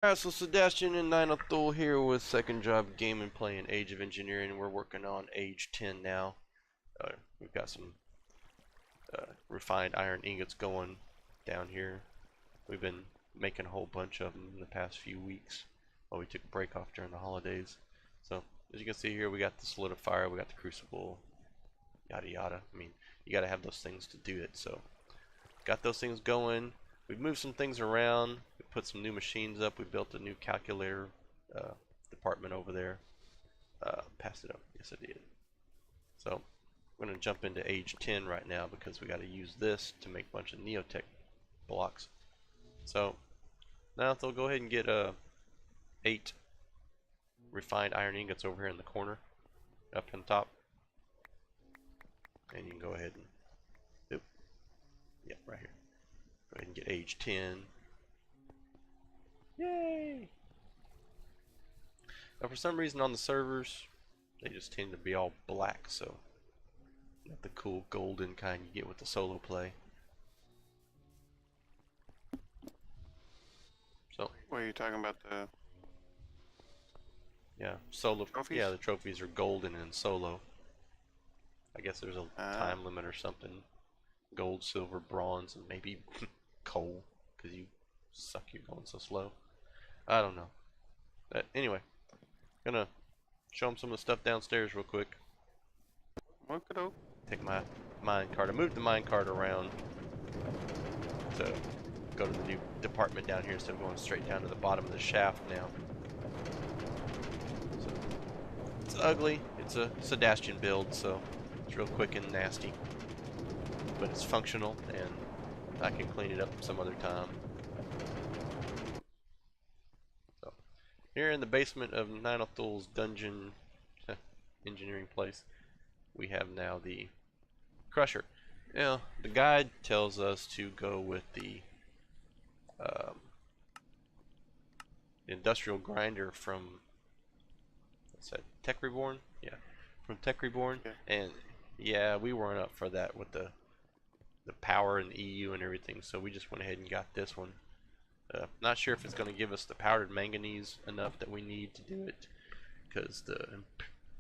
Alright, so Sebastian and Ninothul here with Second Job Gaming playing Age of Engineering. We're working on Age 10 now. We've got some refined iron ingots going down here. We've been making a whole bunch of them in the past few weeks while we took a break off during the holidays. So, as you can see here, we got the solidifier, we got the crucible, yada yada. I mean, you gotta have those things to do it, so got those things going. We've moved some things around. We put some new machines up. We built a new calculator department over there. Passed it up. Yes, I did. So we're going to jump into Age 10 right now because we got to use this to make a bunch of Neotech blocks. So now they'll go ahead and get 8 refined iron ingots over here in the corner, up on top. And you can go ahead and, oop, yeah, right here. Go ahead and get Age 10. Yay! Now for some reason on the servers, they just tend to be all black, so not the cool golden kind you get with the solo play. So What are you talking about, the yeah, solo trophies? yeah, the trophies are golden in solo. I guess there's a Ah, time limit or something. Gold, silver, bronze, and maybe coal, because you suck, you're going so slow. I don't know. But anyway, gonna show them some of the stuff downstairs real quick. what could I? Take my mine cart. I moved the mine cart around to go to the new department down here instead of going straight down to the bottom of the shaft now. So it's ugly. It's a Sebastian build, so it's real quick and nasty. But it's functional, and I can clean it up some other time. So here in the basement of Ninothul's dungeon engineering place, we have now the crusher. Now, the guide tells us to go with the um, industrial grinder from, what's that, Tech Reborn? Yeah, from Tech Reborn. Yeah. And yeah, we weren't up for that with the power and the EU and everything, so we just went ahead and got this one. Not sure if it's going to give us the powdered manganese enough that we need to do it, because the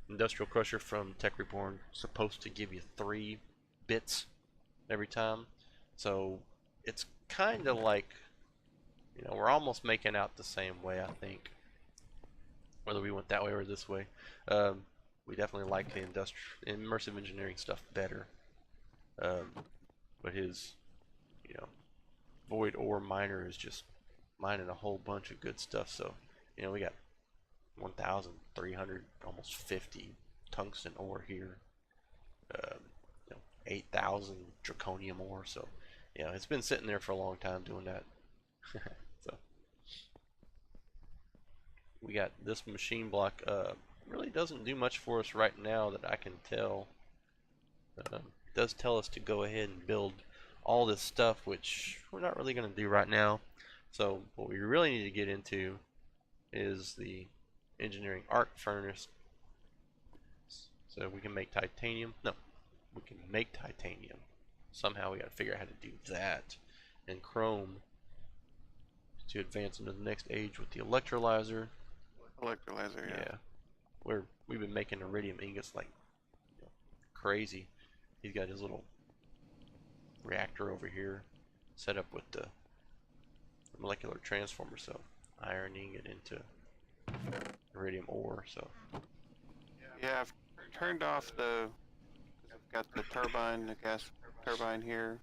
industrial crusher from Tech Reborn is supposed to give you 3 bits every time. So it's kind of like, we're almost making out the same way, I think, whether we went that way or this way. We definitely like the immersive engineering stuff better. Um, but his, you know, void ore miner is just mining a whole bunch of good stuff. So, we got 1,300, almost 50 tungsten ore here. Um, 8,000 draconium ore. So, it's been sitting there for a long time doing that. So, we got this machine block. Really doesn't do much for us right now that I can tell. It does tell us to go ahead and build all this stuff, which we're not really going to do right now. So what we really need to get into is the engineering arc furnace, so we can make titanium. No, we can make titanium. Somehow we got to figure out how to do that. And chrome to advance into the next age with the electrolyzer. Electrolyzer, yeah. Yeah, we've been making iridium ingots like crazy. He's got his little reactor over here set up with the molecular transformer, so ironing it into iridium ore. So Yeah, I've turned off because I've got the turbine, the gas turbine here.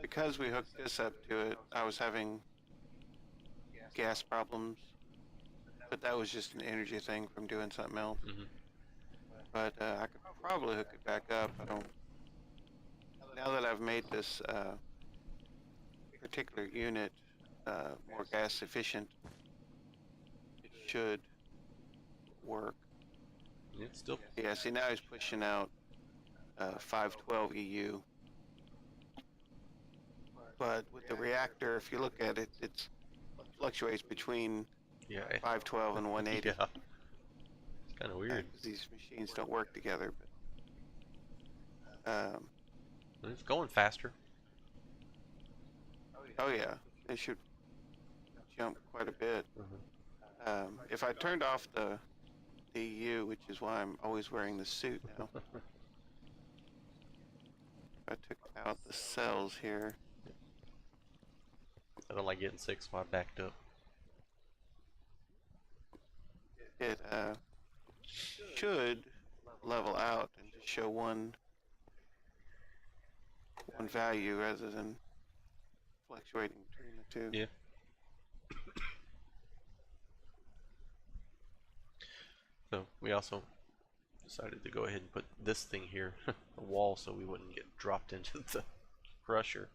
Because we hooked this up to it, I was having gas problems, but that was just an energy thing from doing something else. mhm. But I could probably hook it back up. I don't. Now that I've made this particular unit more gas efficient, it should work. It's still, Yeah, see now he's pushing out 512 EU. But with the reactor, if you look at it, it fluctuates between yeah, 512 and 180. yeah. It's kind of weird. These machines don't work together. But It's going faster. oh yeah, they should jump quite a bit. If I turned off the EU, which is why I'm always wearing the suit now, I took out the cells here. I don't like getting sick, so I backed up. It should level out and just show one value rather than fluctuating between the two. Yeah. So we also decided to go ahead and put this thing here, a wall, so we wouldn't get dropped into the crusher,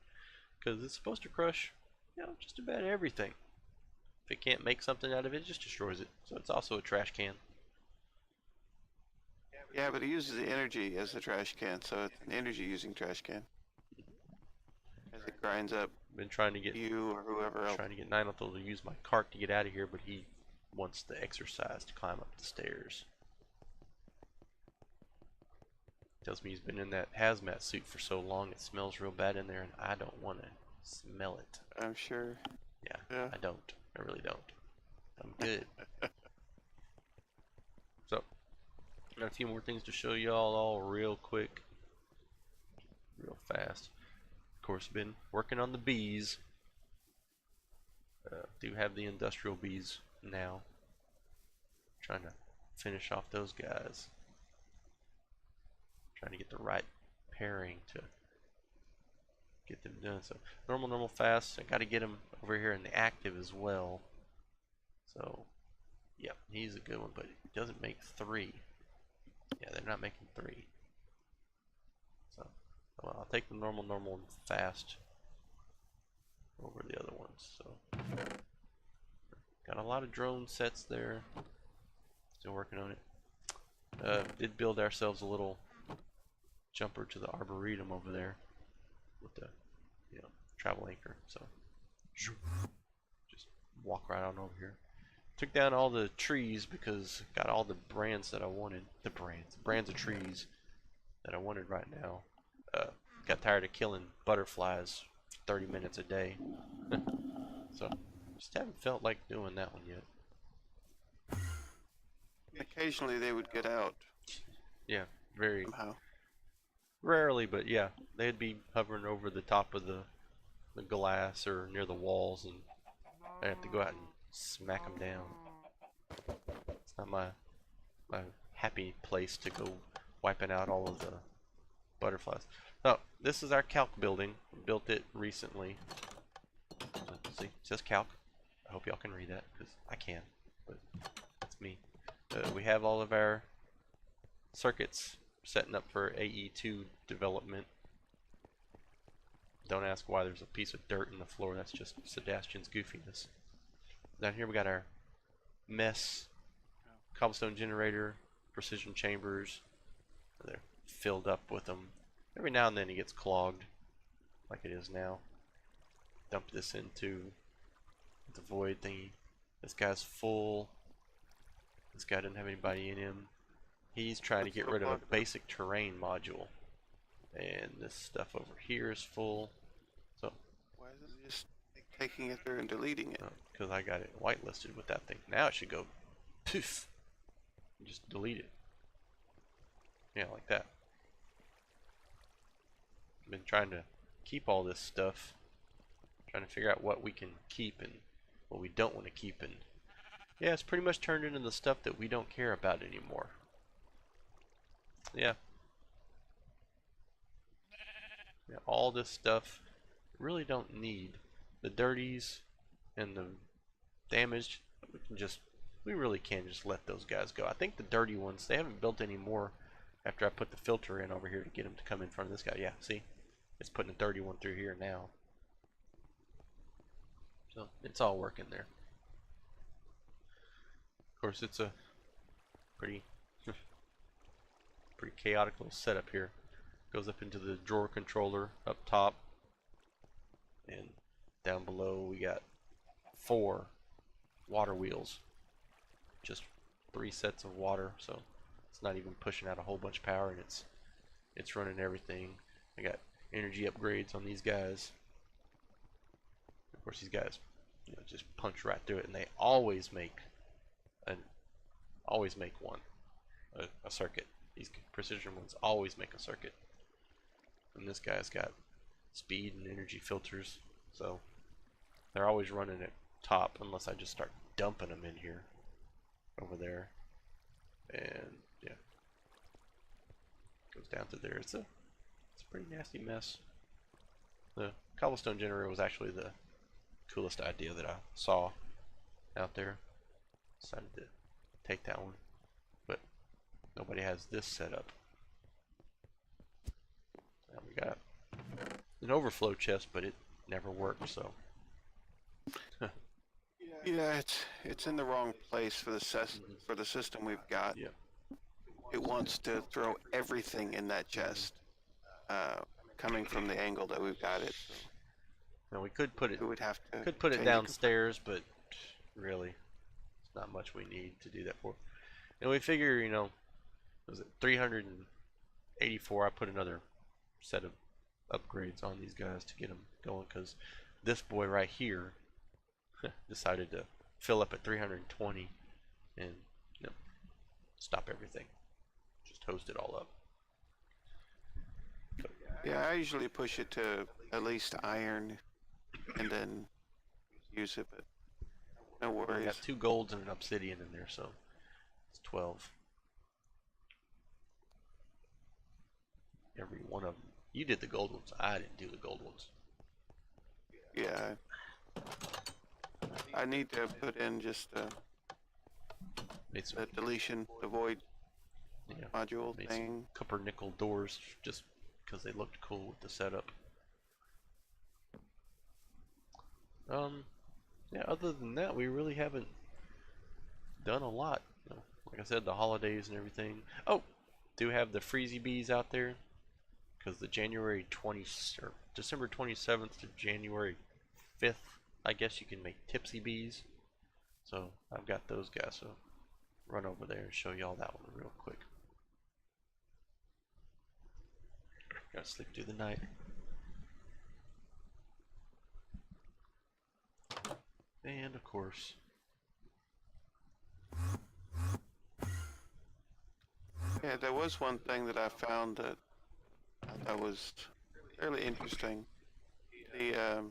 because it's supposed to crush, just about everything. If it can't make something out of it, it just destroys it. So it's also a trash can. Yeah, but it uses the energy as a trash can, so it's an energy-using trash can. As it grinds up Been trying to get you or whoever else. trying to get Ninethal to use my cart to get out of here, but he wants the exercise to climb up the stairs. Tells me he's been in that hazmat suit for so long it smells real bad in there, and I don't want to smell it. I'm sure. Yeah, I don't. I really don't. I'm good. So, got a few more things to show y'all all real quick. Real fast. Of course, been working on the bees. Do have the industrial bees now. Trying to finish off those guys. Trying to get the right pairing to get them done. So normal, fast. I got to get him over here in the active as well. So yeah, he's a good one, but he doesn't make 3. Yeah, they're not making 3. So well, I'll take the normal, and fast over the other ones. So got a lot of drone sets there. Still working on it. Did build ourselves a little jumper to the arboretum over there with the travel anchor, so just walk right on over here. Took down all the trees because got all the brands that I wanted. The brands of trees that I wanted right now. Got tired of killing butterflies 30 minutes a day. So just haven't felt like doing that one yet. Occasionally they would get out. Yeah, very somehow. Rarely, but yeah, they'd be hovering over the top of the glass or near the walls, and I have to go out and smack them down. It's not my happy place to go wiping out all of the butterflies. Oh, this is our calc building. We built it recently. See, it says calc. I hope y'all can read that, because I can, but that's me. We have all of our circuits setting up for AE2 development. Don't ask why there's a piece of dirt in the floor. That's just Sebastian's goofiness. Down here we got our mess cobblestone generator, precision chambers. They're filled up with them. Every now and then it gets clogged, like it is now. Dump this into the void thingy. This guy's full. This guy doesn't have anybody in him. He's trying to get rid of a basic terrain module. And this stuff over here is full. So why is it just taking it through and deleting it? Because I got it whitelisted with that thing. Now it should go poof. Just delete it. Yeah, like that. I've been trying to keep all this stuff. Trying to figure out what we can keep and what we don't want to keep. And yeah, it's pretty much turned into the stuff that we don't care about anymore. Yeah. Yeah, all this stuff really don't need. The dirties and the damaged, we really can just let those guys go. I think the dirty ones, they haven't built any more after I put the filter in over here to get them to come in front of this guy. Yeah, see? It's putting a dirty one through here now. So it's all working there. Of course, it's a pretty chaotic little setup here. Goes up into the drawer controller up top, and down below we got 4 water wheels, just 3 sets of water, so it's not even pushing out a whole bunch of power, and it's running everything. I got energy upgrades on these guys. Of course, these guys You know, just punch right through it, and they always make an always make one a circuit. These precision ones always make a circuit, and this guy's got speed and energy filters, so they're always running at top unless I just start dumping them in here, over there, and yeah, goes down to there. It's a pretty nasty mess. The cobblestone generator was actually the coolest idea that I saw out there. Decided to take that one, but nobody has this set up. Now we got an overflow chest, but it never worked, so. Yeah, it's in the wrong place for the system we've got. Yeah. It wants to throw everything in that chest, coming from the angle that we've got it. So Now we could put it we would have to downstairs, but really, it's not much we need to do that for. And we figure, you know, was it 384? I put another set of upgrades on these guys to get them going, because this boy right here decided to fill up at 320 and, you know, stop everything, just host it all up. Yeah, I usually push it to at least iron, and then use it, but no We worries. got 2 golds and an obsidian in there, so it's 12. Every one of them. You did the gold ones. I didn't do the gold ones. Yeah, I need to put in just Made some, the deletion, the void yeah, module made thing. some copper nickel doors just because they looked cool with the setup. Yeah, other than that, we really haven't done a lot. You know, like I said, the holidays and everything. Oh, do have the freezy bees out there, because the January 20th or December 27th to January 5th, I guess you can make tipsy bees. So I've got those guys. So run over there and show y'all that one real quick. Gotta sleep through the night. And of course, Yeah, there was one thing that I found that I thought was fairly interesting. The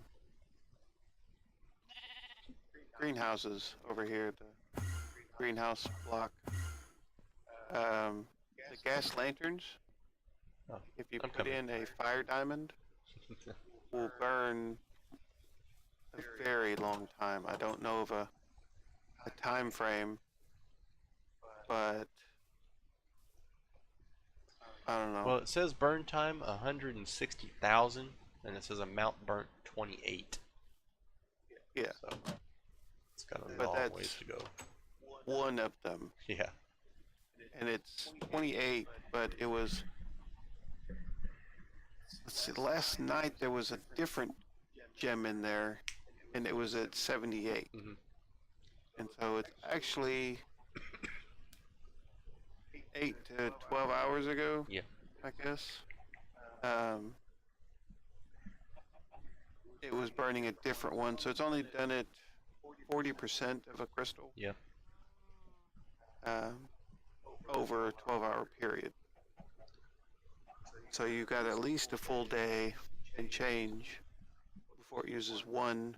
greenhouses over here, the greenhouse block, the gas lanterns. oh, If you I'm put coming. in a fire diamond, will burn a very long time. I don't know of a time frame, but I don't know. Well, it says burn time 160,000, and it says amount burnt 28. Yeah, So it's got a but long that's ways to go. one of them, Yeah. and it's 28. But it was, let's see, last night there was a different gem in there, and it was at 78. Mhm. And so it's actually 8 to 12 hours ago, Yeah. I guess. Um, it was burning a different one, so it's only done it 40% of a crystal. Yeah. Um, over a 12-hour period. So you got at least a full day and change before it uses one,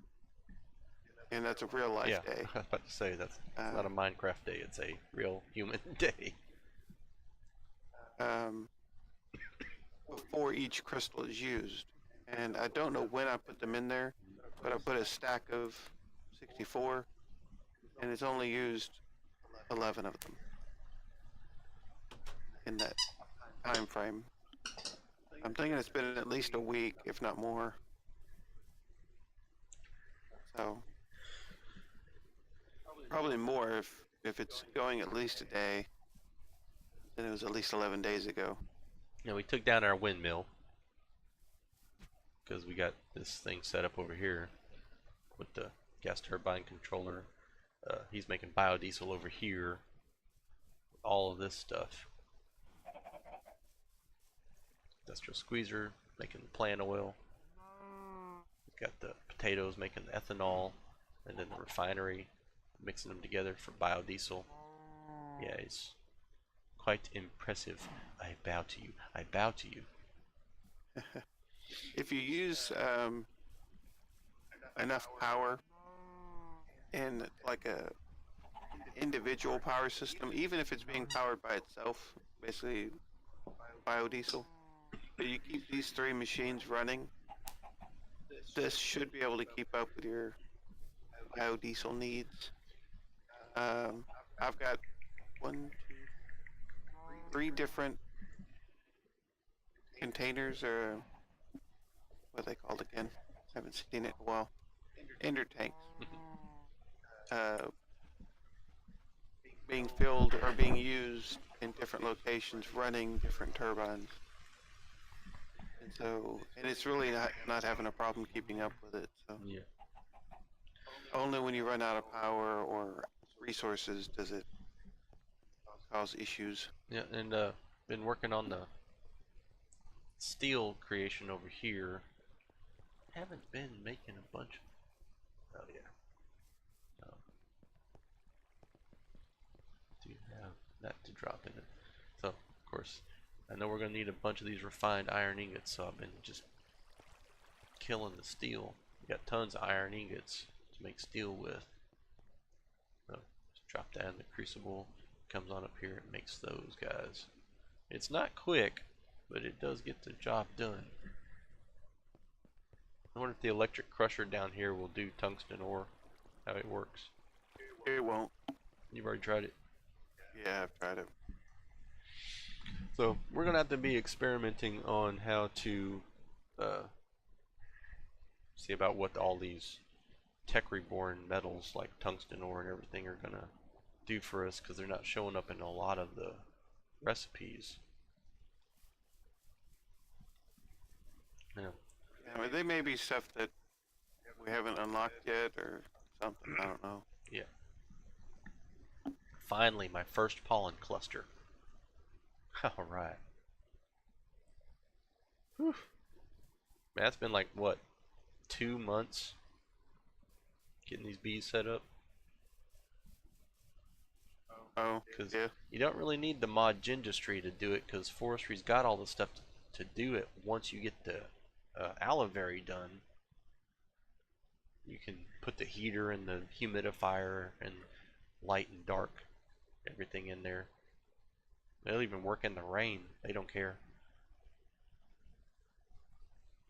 and that's a real life Yeah. day. I was about to say that's not a Uh, Minecraft day. It's a real human day. um, before each crystal is used. And I don't know when I put them in there, but I put a stack of 64, and it's only used 11 of them in that time frame. I'm thinking it's been at least a week, if not more. So probably more if it's going at least a day, then it was at least 11 days ago. Now we took down our windmill because we got this thing set up over here with the gas turbine controller. He's making biodiesel over here. All of this stuff. Industrial squeezer making plant oil. We've got the potatoes making ethanol. and then the refinery, mixing them together for biodiesel. Yeah, it's quite impressive. I bow to you. I bow to you. If you use enough power in like a individual power system, even if it's being powered by itself, basically biodiesel, but you keep these three machines running, this should be able to keep up with your biodiesel needs. Um, I've got one, two, three different containers, or what are they called again? I haven't seen it in a while. Ender tanks, uh, being filled or being used in different locations, running different turbines. And it's really not having a problem keeping up with it. So Yeah. only when you run out of power or resources does it cause issues. Yeah, and been working on the steel creation over here. Haven't been making a bunch. Oh yeah. Um, do have that to drop in it. So of course, I know we're gonna need a bunch of these refined iron ingots. So I've been just killing the steel. We got tons of iron ingots to make steel with. So just drop that in the crucible. Comes on up here and makes those guys. It's not quick, but it does get the job done. I wonder if the electric crusher down here will do tungsten ore. How it works. It won't. You've already tried it. Yeah, I've tried it. So we're gonna have to be experimenting on how to uh, see about what all these tech reborn metals like tungsten ore and everything are gonna do for us, because they're not showing up in a lot of the recipes. Yeah. Yeah, but they may be stuff that we haven't unlocked yet or something. I don't know. Yeah. Finally, my first pollen cluster. All right. Whew. Man, that's been like what, 2 months getting these bees set up. Oh, Because yeah. you don't really need the mod gingistry to do it, because forestry's got all the stuff to do it. Once you get the aloe berry done, you can put the heater and the humidifier and light and dark, everything in there. They'll even work in the rain. They don't care.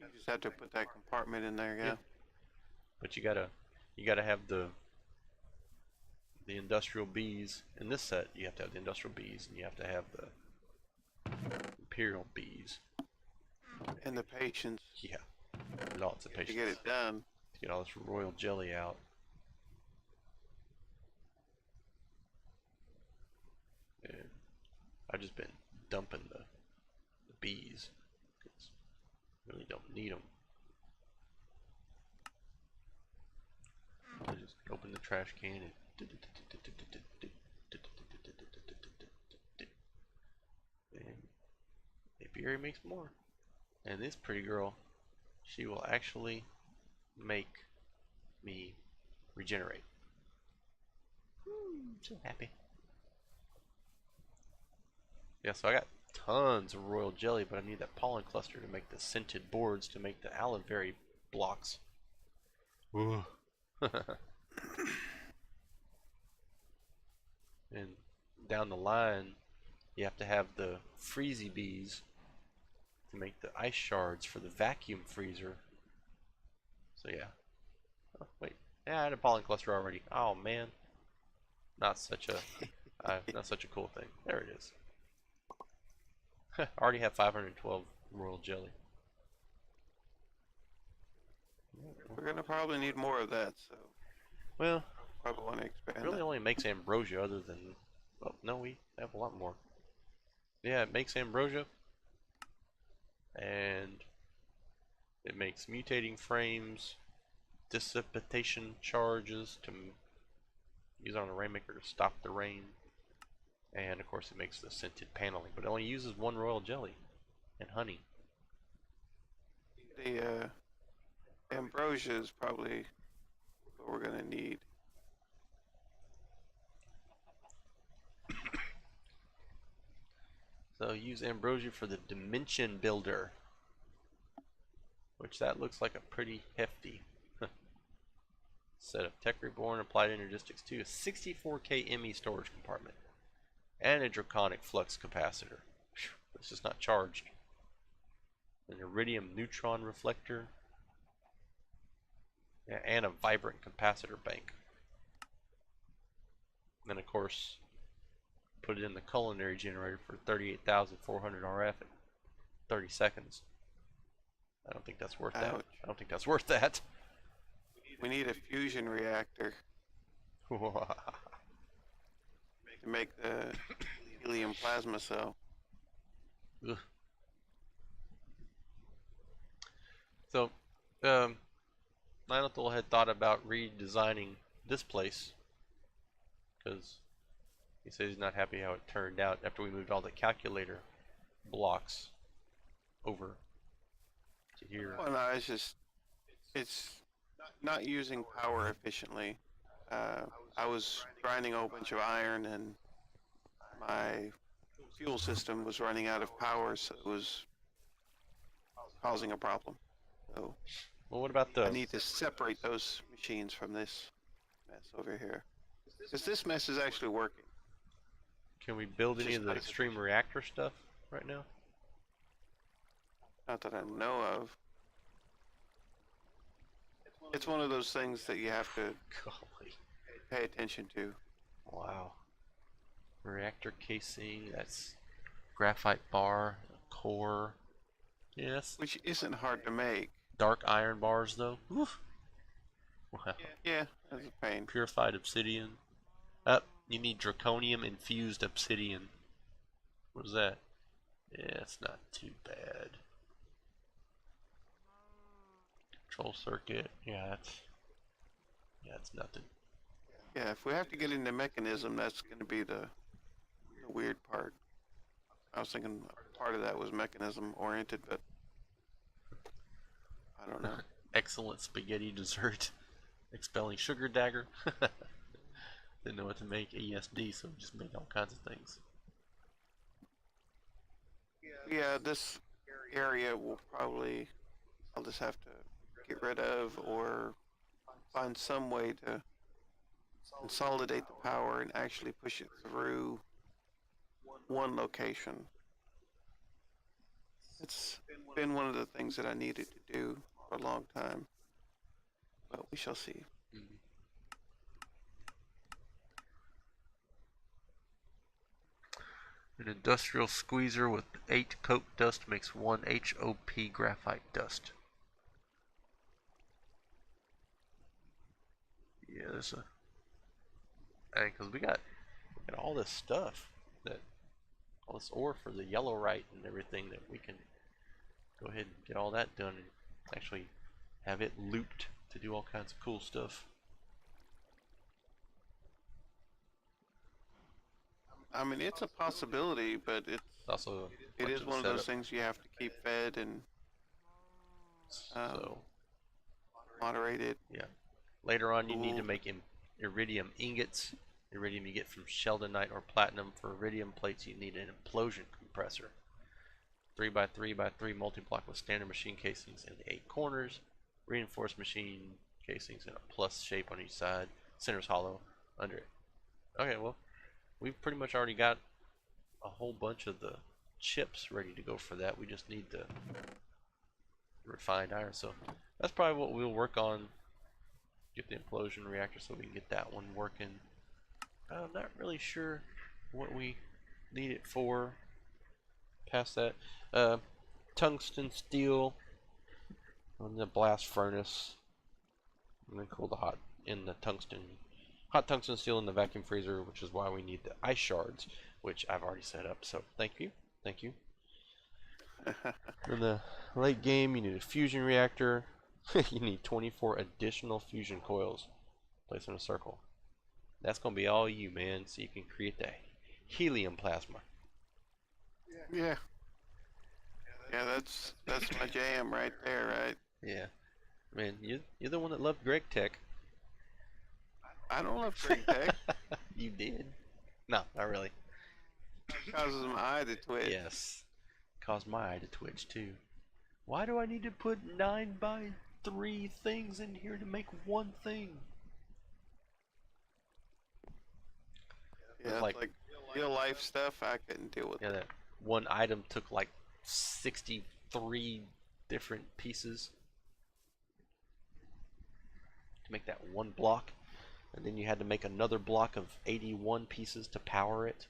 You just have to put that compartment in there, yeah. Yeah. But you gotta have the industrial bees in this set. You have to have the industrial bees, and you have to have the imperial bees. And the patience Yeah, lots of to patience get it done. to get all this royal jelly out. And I've just been dumping the bees, because really don't need them. I just open the trash can and apiary makes more. And this pretty girl, she will actually make me regenerate. I'm so happy. Yeah, so I got tons of royal jelly, but I need that pollen cluster to make the scented boards to make the aloe berry blocks. Ooh. And down the line, you have to have the freezy bees to make the ice shards for the vacuum freezer. So yeah. Oh, wait. Yeah, I had a pollen cluster already. Oh man. Not such a not such a cool thing. There it is. I already have 512 royal jelly. We're gonna probably need more of that, so Well, probably want to expand really that. only makes ambrosia, other than, well, no, we have a lot more. Yeah, it makes ambrosia, and it makes mutating frames, dissipation charges to use on a rainmaker to stop the rain, and of course it makes the scented paneling, but it only uses one royal jelly and honey. The ambrosia is probably what we're gonna need. So use ambrosia for the dimension builder, which that looks like a pretty hefty set of Tech Reborn applied energistics to a 64K ME storage compartment and a draconic flux capacitor. It's just not charged. An iridium neutron reflector, yeah, and a vibrant capacitor bank. And then of course put it in the culinary generator for 38,400 RF at 30 seconds. I don't think that's worth that. Ouch. I don't think that's worth that. We need a fusion reactor to make the helium plasma cell. Ugh. So, Lionel had thought about redesigning this place because he says he's not happy how it turned out after we moved all the calculator blocks over to here. Well, no, it's not using power efficiently. I was grinding a whole bunch of iron, and my fuel system was running out of power, so it was causing a problem. So Well, what about I the? need to separate those machines from this mess over here, because this mess is actually working. Can we build It's any just of the not as extreme efficient. reactor stuff right now? Not that I know of. It's one of those things that you have to Golly. pay attention to. Wow. Reactor casing, that's graphite bar, core. Yes. Which isn't hard to make. Dark iron bars though. Oof. Wow. Yeah, that's a pain. Purified obsidian. Up, you need draconium infused obsidian. What is that? Yeah, it's not too bad. Control circuit. Yeah, it's nothing. Yeah, if we have to get into mechanism, that's going to be the weird part. I was thinking part of that was mechanism oriented, but I don't know. Excellent spaghetti dessert. Expelling sugar dagger. Didn't know what to make ESD, so just made all kinds of things. Yeah, this area will probably, I'll just have to get rid of or find some way to consolidate the power and actually push it through one location. It's been one of the things that I needed to do for a long time, but we shall see. Mm-hmm. An industrial squeezer with 8 coke dust makes 1 HOP graphite dust. Yeah, there's a. Because we got all this stuff that all this ore for the yellow right and everything that we can go ahead and get all that done and actually have it looped to do all kinds of cool stuff. I mean, it's a possibility, but It's also it much is of one a of those setup. things you have to keep fed and So moderated. yeah, later on you need to Cooled. make iridium ingots. Iridium you get from sheldonite or platinum. For iridium plates you need an implosion compressor. 3x3x3 multi-block with standard machine casings in the 8 corners. Reinforced machine casings in a plus shape on each side. Center's hollow under it. Okay, well, we've pretty much already got a whole bunch of the chips ready to go for that. We just need the refined iron. So that's probably what we'll work on. Get the implosion reactor so we can get that one working. I'm not really sure what we need it for. Past that, tungsten steel on the blast furnace, and then cool the hot tungsten steel in the vacuum freezer, which is why we need the ice shards, which I've already set up. So thank you. In the late game, you need a fusion reactor. You need 24 additional fusion coils placed in a circle. That's gonna be all you, man. So you can create the helium plasma. Yeah. Yeah, that's my jam right there, right? Yeah, man, you're the one that loved Greg Tech. I don't love Greg Tech. You did? No, not really. Causes my eye to twitch. Yes. Caused my eye to twitch too. Why do I need to put 9 by 3 things in here to make one thing? It was Yeah, it's like real life stuff. I couldn't deal with yeah, it. that one item took like 63 different pieces to make that one block, and then you had to make another block of 81 pieces to power it,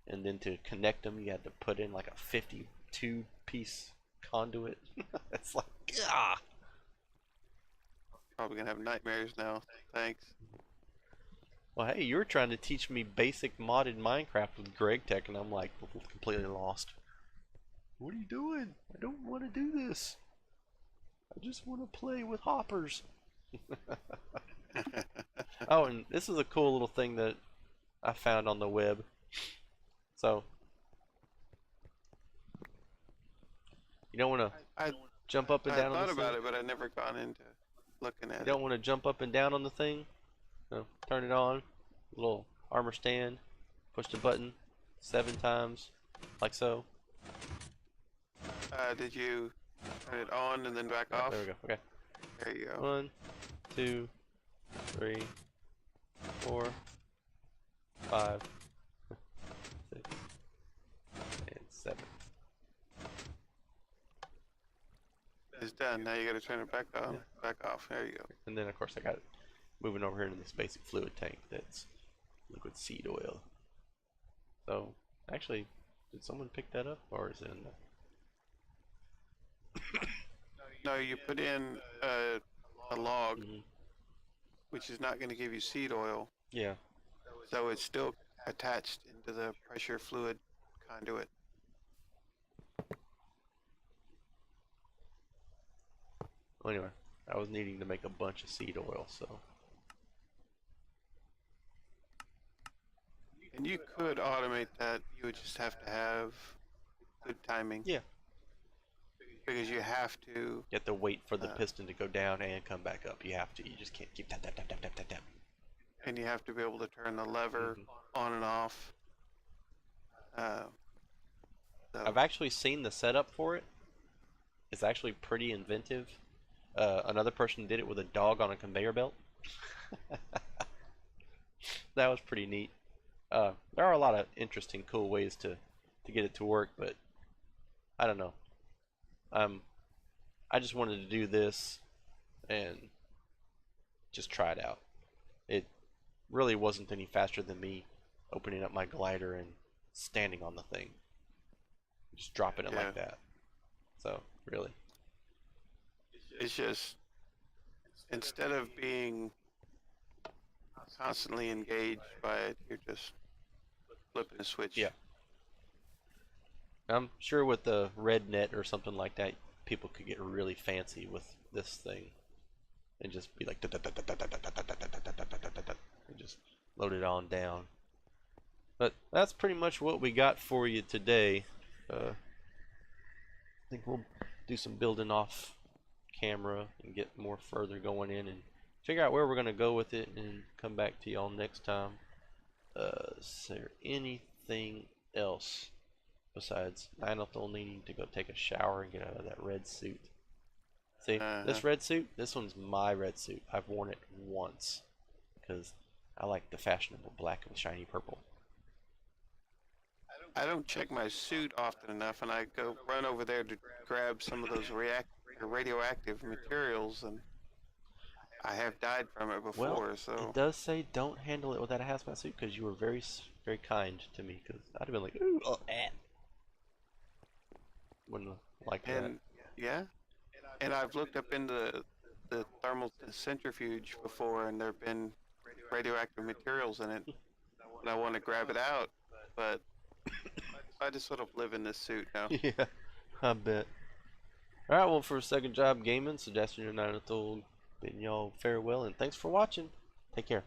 and then to connect them you had to put in like a 52 piece conduit. It's like, ah. Probably gonna have nightmares now. Thanks. Well, hey, you were trying to teach me basic modded Minecraft with Greg Tech, and I'm like completely lost. What are you doing? I don't want to do this. I just want to play with hoppers. Oh, and this is a cool little thing that I found on the web. So, you don't want to I jump up and I down on thought this thing? about it, but I never gone into looking You at it. don't want to jump up and down on the thing? No. Turn it on. Little armor stand. Push the button 7 times, like so. Did you turn it on and then back Oh, off? there we go. Okay. There you go. 1, 2, 3, 4, 5, 6, and 7. It's done. Now you gotta turn it back on. Back off. There you go. And then, of course, I got it moving over here into this basic fluid tank that's liquid seed oil. So, actually, did someone pick that up, or is it in the... No, you put in a log, Mhm. which is not going to give you seed oil, Yeah. so it's still attached into the pressure fluid conduit. Well, anyway, I was needing to make a bunch of seed oil, so... And you could automate that. You would just have to have good timing. Yeah. Because you have to. You have to wait for the piston to go down and come back up. You have to. You just can't keep tap, tap, tap, tap, tap, tap, tap. And you have to be able to turn the lever on and off. So. I've actually seen the setup for it. It's actually pretty inventive. Another person did it with a dog on a conveyor belt. That was pretty neat. There are a lot of interesting, cool ways to get it to work, but I don't know. I just wanted to do this and just try it out. It really wasn't any faster than me opening up my glider and standing on the thing, just dropping it like that. So really, it's just instead of being constantly engaged by it, you're just flipping a switch. yeah. I'm sure with the red net or something like that, people could get really fancy with this thing and just be like and just load it on down. But that's pretty much what we got for you today. I think we'll do some building off camera and get more further going in and figure out where we're going to go with it and come back to y'all next time. Is there anything else besides Anatol needing to go take a shower and get out of that red suit? See, this red suit, this one's my red suit. I've worn it once because I like the fashionable black with shiny purple. I don't check my suit often enough, and I go run over there to grab some of those radioactive materials, and I have died from it before. Well, so it does say don't handle it without a hazmat suit because you were very, very kind to me. Because I'd have been like, ooh, wouldn't have liked that. Yeah, and I've looked up into the thermal centrifuge before, and there've been radioactive materials in it, and I want to grab it out, but I just sort of live in this suit now. Yeah, I bet. Alright, well, for Second Job Gaming, Suggestion and Anatol bidding y'all farewell, and thanks for watching. Take care.